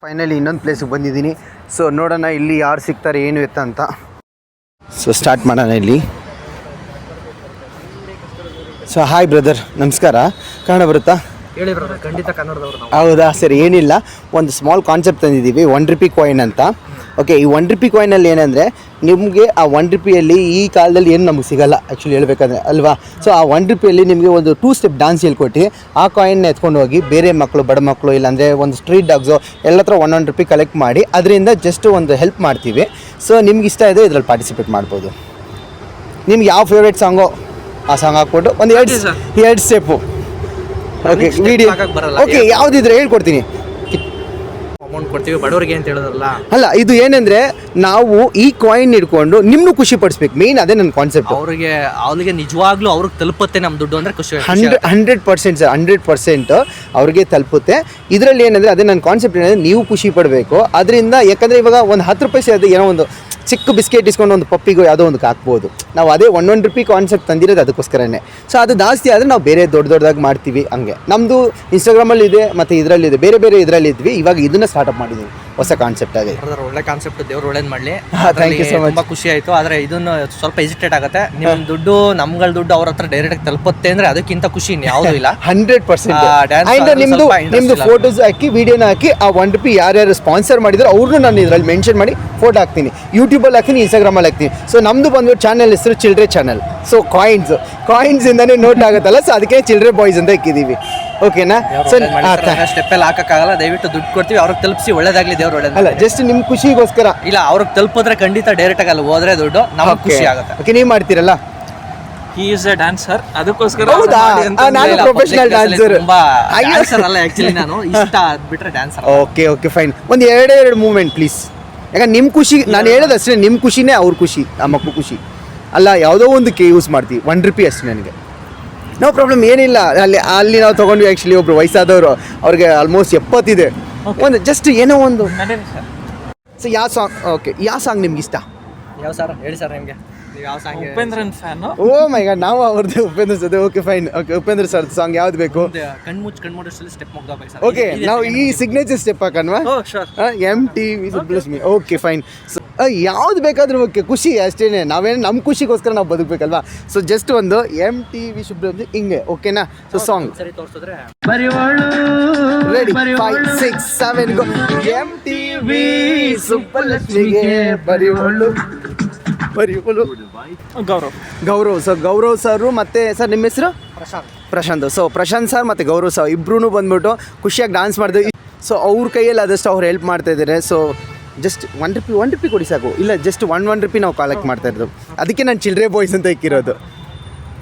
Finally ಇನ್ನೊಂದು ಪ್ಲೇಸಿಗೆ ಬಂದಿದ್ದೀನಿ. ಸೊ ನೋಡೋಣ ಇಲ್ಲಿ ಯಾರು ಸಿಗ್ತಾರೆ ಏನು ಎತ್ತ ಅಂತ. ಸೊ ಸ್ಟಾರ್ಟ್ ಮಾಡೋಣ ಇಲ್ಲಿ. ಸೊ ಹಾಯ್ ಬ್ರದರ್, ನಮಸ್ಕಾರ. ಕನ್ನಡ ಬರುತ್ತಾ? ಹೇಳಿ ಬ್ರದರ್, ಖಂಡಿತ ಕನ್ನಡದವರು ನಾವು. ಹೌದಾ ಸರಿ, ಏನಿಲ್ಲ, ಒಂದು ಸ್ಮಾಲ್ ಕಾನ್ಸೆಪ್ಟ್ ತಂದಿದ್ದೀವಿ, ₹1 ಕಾಯಿನ್ ಅಂತ. ಓಕೆ, ಈ ₹1 ಕಾಯಿನಲ್ಲಿ ಏನಂದರೆ ನಿಮಗೆ ಆ ₹1 ಈ ಕಾಲದಲ್ಲಿ ಏನು ನಮಗೆ ಸಿಗಲ್ಲ ಆ್ಯಕ್ಚುಲಿ ಹೇಳ್ಬೇಕಂದ್ರೆ ಅಲ್ವಾ. ಸೊ ಆ ₹1 ನಿಮಗೆ ಒಂದು 2 ಸ್ಟೆಪ್ ಡ್ಯಾನ್ಸ್ ಹೇಳ್ಕೊಟ್ಟು ಆ ಕಾಯಿನ್ನ ಎತ್ಕೊಂಡು ಹೋಗಿ ಬೇರೆ ಮಕ್ಕಳು, ಬಡ ಮಕ್ಕಳು, ಇಲ್ಲಾಂದರೆ ಒಂದು ಸ್ಟ್ರೀಟ್ ಡಾಗ್ಸು ಎಲ್ಲ ಹತ್ರ ₹1 ಕಲೆಕ್ಟ್ ಮಾಡಿ ಅದರಿಂದ ಜಸ್ಟ್ ಒಂದು ಹೆಲ್ಪ್ ಮಾಡ್ತೀವಿ. ಸೊ ನಿಮ್ಗೆ ಇಷ್ಟ ಇದೆ ಇದರಲ್ಲಿ ಪಾರ್ಟಿಸಿಪೇಟ್ ಮಾಡ್ಬೋದು. ನಿಮ್ಗೆ ಯಾವ ಫೇವ್ರೇಟ್ ಸಾಂಗೋ ಆ ಸಾಂಗ್ ಹಾಕ್ಬಿಟ್ಟು ಒಂದು ಎರಡು ಸ್ಟೆಪ್ಪು. ಓಕೆ ವಿಡಿಯೋ ಓಕೆ ಯಾವುದಿದ್ರೆ ಹೇಳ್ಕೊಡ್ತೀನಿ. ಅಮೌಂಟ್ ಕೊಡ್ತೀವಿ ಬಡವರಿಗೆ ಅಂತ ಹೇಳೋದಲ್ಲ. ಅಲ್ಲ, ಇದು ಏನಂದ್ರೆ ನಾವು ಈ ಕಾಯಿನ್ ಇಟ್ಕೊಂಡು ನಿಮ್ನು ಖುಷಿ ಪಡಿಸ್ಬೇಕು, ಮೇನ್ ಅದೇ ನನ್ನ ಕಾನ್ಸೆಪ್ಟ್. ಅವ್ರಿಗೆ ನಿಜವಾಗ್ಲೂ ಅವ್ರಿಗೆ ತಲುಪುತ್ತೆ ನಮ್ಮ ದುಡ್ಡು ಅಂದ್ರೆ ಖುಷಿ. 100% ಸರ್, 100% ಅವ್ರಿಗೆ ತಲುಪುತ್ತೆ. ಇದರಲ್ಲಿ ಏನಂದ್ರೆ ಅದೇ ನನ್ನ ಕಾನ್ಸೆಪ್ಟ್ ಏನಂದ್ರೆ ನೀವು ಖುಷಿ ಪಡಬೇಕು ಅದರಿಂದ. ಯಾಕಂದ್ರೆ ಇವಾಗ ಒಂದು ₹10 ಅದು ಏನೋ ಒಂದು ಚಿಕ್ಕ ಬಿಸ್ಕೆಟ್ ಇಸ್ಕೊಂಡು ಒಂದು ಪಪ್ಪಿಗೂ ಯಾವುದೋ ಒಂದು ಹಾಕ್ಬೋದು. ನಾವು ಅದೇ ₹1 ಕಾನ್ಸೆಪ್ಟ್ ತಂದಿರೋದು ಅದಕ್ಕೋಸ್ಕರನೇ. ಸೊ ಅದು ಜಾಸ್ತಿ ಆದರೆ ನಾವು ಬೇರೆ ದೊಡ್ಡದಾಗಿ ಮಾಡ್ತೀವಿ. ಹಂಗೆ ನಮ್ಮದು ಇನ್ಸ್ಟಾಗ್ರಾಮಲ್ಲಿ ಇದೆ ಮತ್ತು ಇದರಲ್ಲಿದೆ, ಬೇರೆ ಬೇರೆ ಇದರಲ್ಲಿ ಇದ್ವಿ. ಇವಾಗ ಇದನ್ನ ಸ್ಟಾರ್ಟ್ಅಪ್ ಮಾಡಿದ್ದೀವಿ, ಹೊಸ ಕಾನ್ಸೆಪ್ಟ್ ಆಗಿ. ಒಳ್ಳೆ ಕಾನ್ಸೆಪ್ಟ್, ದೇವ್ರು ಒಳ್ಳೇದು ಮಾಡಲಿ. Thank you so much. ತುಂಬ ಖುಷಿ ಆಯಿತು. ಆದರೆ ಇದನ್ನು ಸ್ವಲ್ಪ ಹೆಸಿಟೇಟ್ ಆಗುತ್ತೆ. ನಿಮ್ಮ ದುಡ್ಡು ನಮ್ಗಳ ದುಡ್ಡು ಅವ್ರ ಹತ್ರ ಡೈರೆಕ್ಟಾಗಿ ತಲುಪುತ್ತೆ ಅಂದರೆ ಅದಕ್ಕಿಂತ ಖುಷಿ ಯಾವುದೂ ಇಲ್ಲ. 100%. ಆ್ಯಂಡ್ ನಿಮ್ಮದು ಫೋಟೋಸ್ ಹಾಕಿ, ವಿಡಿಯೋನ ಹಾಕಿ, ಆ ₹1 ಯಾರ್ಯಾರು ಸ್ಪಾನ್ಸರ್ ಮಾಡಿದ್ರು ಅವ್ರನ್ನೂ ನಾನು ಇದರಲ್ಲಿ ಮೆನ್ಷನ್ ಮಾಡಿ ಫೋಟೋ ಹಾಕ್ತೀನಿ. ಯೂಟ್ಯೂಬಲ್ಲಿ ಹಾಕ್ತೀನಿ, ಇನ್ಸ್ಟಾಗ್ರಾಮಲ್ಲಿ ಹಾಕ್ತೀನಿ. ಸೊ ನಮ್ಮದು ಬಂದು ಚಾನಲ್ ಹೆಸರು ಚಿಲ್ಡ್ರೆ ಚಾನಲ್. ಸೊ ಕಾಯಿನ್ಸಿಂದನೇ ನೋಟ್ ಆಗುತ್ತಲ್ಲ, ಸೊ ಅದಕ್ಕೆ ಚಿಲ್ಡ್ರೆ ಬಾಯ್ಸ್ ಅಂತ ಇಕ್ಕಿದ್ದೀವಿ. ಓಕೆನಾ? ಸೊ ಸ್ಟೆಪ್ ಎಲ್ಲ ಹಾಕಕ್ಕಾಗಲ್ಲ, ದಯವಿಟ್ಟು ದುಡ್ಡು ಕೊಡ್ತೀವಿ, ಅವ್ರಿಗೆ ತಲುಪಿಸಿ, ಒಳ್ಳೇದಾಗಲಿ, ದೇವ್ರು ಒಳ್ಳೇದು. ಅಲ್ಲ, ಜಸ್ಟ್ ನಿಮ್ಮ ಖುಷಿಗೋಸ್ಕರ. ಇಲ್ಲ, ಅವ್ರಿಗೆ ತಲುಪಿದ್ರೆ ಖಂಡಿತ ಡೈರೆಕ್ಟಾಗಿ ಅಲ್ಲಿ ಹೋದ್ರೆ ದುಡ್ಡು ನಮಗೆ ಖುಷಿ ಆಗುತ್ತೆ. ಓಕೆ, ನೀವು ಮಾಡ್ತೀರಲ್ಲ? He is a dancer. ಅದಕ್ಕೋಸ್ಕರ ಹೌದಾ? ನಾನು ಪ್ರೊಫೆಷನಲ್ ಡ್ಯಾನ್ಸರ್. ಡ್ಯಾನ್ಸರ್ ಅಲ್ಲ ಆಕ್ಚುಲಿ, ನಾನು ಇಷ್ಟ ಬಿಟ್ರೆ ಡ್ಯಾನ್ಸರ್. Okay fine. ಒಂದು ಎರಡು ಮೂಮೆಂಟ್ ಪ್ಲೀಸ್. ಯಾಕಂದ್ರೆ ನಿಮ್ಮ ಖುಷಿ, ನಾನು ಹೇಳೋದಷ್ಟೇ, ನಿಮ್ಮ ಖುಷಿನೇ ಅವ್ರ ಖುಷಿ, ಆ ಮಕ್ಕಳು ಖುಷಿ ಅಲ್ಲ. ಯಾವುದೋ ಒಂದಕ್ಕೆ ಯೂಸ್ ಮಾಡ್ತೀವಿ, ₹1 ಅಷ್ಟೇ ನನಗೆ. ನೋ ಪ್ರಾಬ್ಲಮ್, ಏನಿಲ್ಲ. ಅಲ್ಲಿ ನಾವು ತೊಗೊಂಡ್ವಿ ಆ್ಯಕ್ಚುಲಿ. ಒಬ್ರು ವಯಸ್ಸಾದವರು, ಅವ್ರಿಗೆ ಆಲ್ಮೋಸ್ಟ್ 70 ಇದೆ. ಒಂದು ಜಸ್ಟ್ ಏನೋ ಒಂದು. ಸೊ ಯಾವ ಸಾಂಗ್? ಓಕೆ, ಯಾವ ಸಾಂಗ್ ನಿಮ್ಗೆ ಇಷ್ಟ? ಯಾವ ಸರ್ ಹೇಳಿ ಸರ್, ನಿಮಗೆ ಯಾವ ಸಾಂಗ್? ಉಪೇಂದ್ರನ್ ಫ್ಯಾನ್. ಓ ಮೈ ಗಾಡ್, ನಾವು ಅವ್ರದ್ದು Upendra sir. Okay fine. Okay, Upendra sir song ಯಾವ್ದು ಬೇಕು? ಕಣ್ಮುಚ್ಚಲ್ಲಿ ಸ್ಟೆಪ್ ಮುಗ್ದೋಗ್ಬೇಕು ಸರ್. ಓಕೆ, ನಾವು ಈ ಸಿಗ್ನೇಚರ್ ಸ್ಟೆಪ್ ಹಾಕನ್ವಾ? MTV bless me. Okay fine. So ಯಾವ್ದು ಬೇಕಾದ್ರೂ ಓಕೆ, ಖುಷಿ ಅಷ್ಟೇನೆ. ನಾವೇನು ನಮ್ಮ ಖುಷಿಗೋಸ್ಕರ ನಾವು ಬದುಕಬೇಕಲ್ವಾ. ಸೊ ಜಸ್ಟ್ ಒಂದು MTV ಶುಭ್ರ ಹಿಂಗೆ. ಓಕೆನಾ? ಸೊ ಸಾಂಗ್ ಸರಿ ತೋರಿಸಿದ್ರೆ ರೆಡಿ, 5, 6, 7 ಗೋ. MTV ಸುಬ್ಬಲಕ್ಷ್ಮಿಗೆ ಬರಿವಳು ಗೌರವ್. ಸೊ ಗೌರವ್ ಸರ್ ಮತ್ತೆ ಸರ್ ನಿಮ್ಮ ಹೆಸರು? ಪ್ರಶಾಂತ್. ಸೊ ಪ್ರಶಾಂತ್ ಸರ್ ಮತ್ತು ಗೌರವ್ ಸರ್ ಇಬ್ಬರೂ ಬಂದ್ಬಿಟ್ಟು ಖುಷಿಯಾಗಿ ಡ್ಯಾನ್ಸ್ ಮಾಡಿದ್ವಿ. ಸೊ ಅವ್ರ ಕೈಯಲ್ಲಿ ಆದಷ್ಟು ಅವ್ರು ಹೆಲ್ಪ್ ಮಾಡ್ತಾ ಇದ್ದಾರೆ. ಸೊ ಜಸ್ಟ್ ₹1 ಕೊಡಿ ಸಾಕು. ಇಲ್ಲ, ಜಸ್ಟ್ ₹1 ನಾವು ಕಲೆಕ್ಟ್ ಮಾಡ್ತಾ ಇರೋದು. ಅದಕ್ಕೆ ನಾನು ಚಿಲ್ಡ್ರೆ ಬಾಯ್ಸ್ ಅಂತ ಇಕ್ಕಿರೋದು,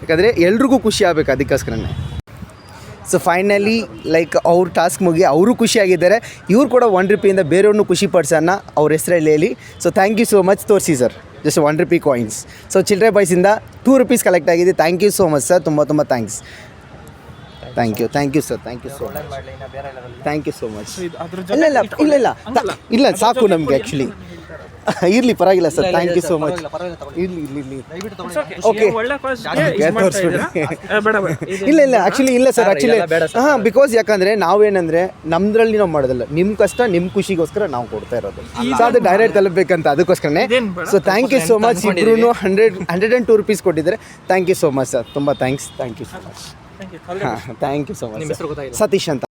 ಯಾಕಂದರೆ ಎಲ್ರಿಗೂ ಖುಷಿ ಆಗಬೇಕು, ಅದಕ್ಕೋಸ್ಕರನೇ. ಸೊ ಫೈನಲಿ ಲೈಕ್ ಅವ್ರ ಟಾಸ್ಕ್ ಮುಗಿ ಅವರು ಖುಷಿಯಾಗಿದ್ದಾರೆ. ಇವ್ರು ಕೂಡ ₹1 ಬೇರೆಯವ್ರನ್ನೂ ಖುಷಿ ಪಡಿಸೋಣ ಅವ್ರ ಹೆಸರಲ್ಲಿ ಹೇಳಿ. So thank you so much. ತೋರಿಸಿ sir, just ₹1 coins. So children ಬಾಯ್ಸಿಂದ ₹2 ಕಲೆಕ್ಟ್ ಆಗಿದೆ. Thank you so much sir, ತುಂಬ thanks. Thank you sir, thank you so much. Thank you so much. ಇಲ್ಲ ಸಾಕು ನಮಗೆ ಆ್ಯಕ್ಚುಲಿ. ಇರಲಿ, ಪರವಾಗಿಲ್ಲ sir, thank you so much. ಇರಲಿ. ಓಕೆ, ಇಲ್ಲ ಆ್ಯಕ್ಚುಲಿ ಇಲ್ಲ ಸರ್, ಆ್ಯಕ್ಚುಲಿ ಹಾಂ, ಬಿಕಾಸ್ ಯಾಕಂದರೆ ನಾವೇನಂದರೆ ನಮ್ಮದ್ರಲ್ಲಿ ನಾವು ಮಾಡೋದಲ್ಲ, ನಿಮ್ಮ ಕಷ್ಟ ನಿಮ್ಮ ಖುಷಿಗೋಸ್ಕರ ನಾವು ಕೊಡ್ತಾ ಇರೋದು. ಸೊ ಅದು ಡೈರೆಕ್ಟ್ ತಲುಪಬೇಕಂತ, ಅದಕ್ಕೋಸ್ಕರನೇ. So thank you so much. ಇಬ್ರು ₹102 ಕೊಟ್ಟಿದ್ದಾರೆ. Thank you so much sir, ತುಂಬ thanks. Thank you so much. ಹಾಂ, thank you so much. Satish ಅಂತ.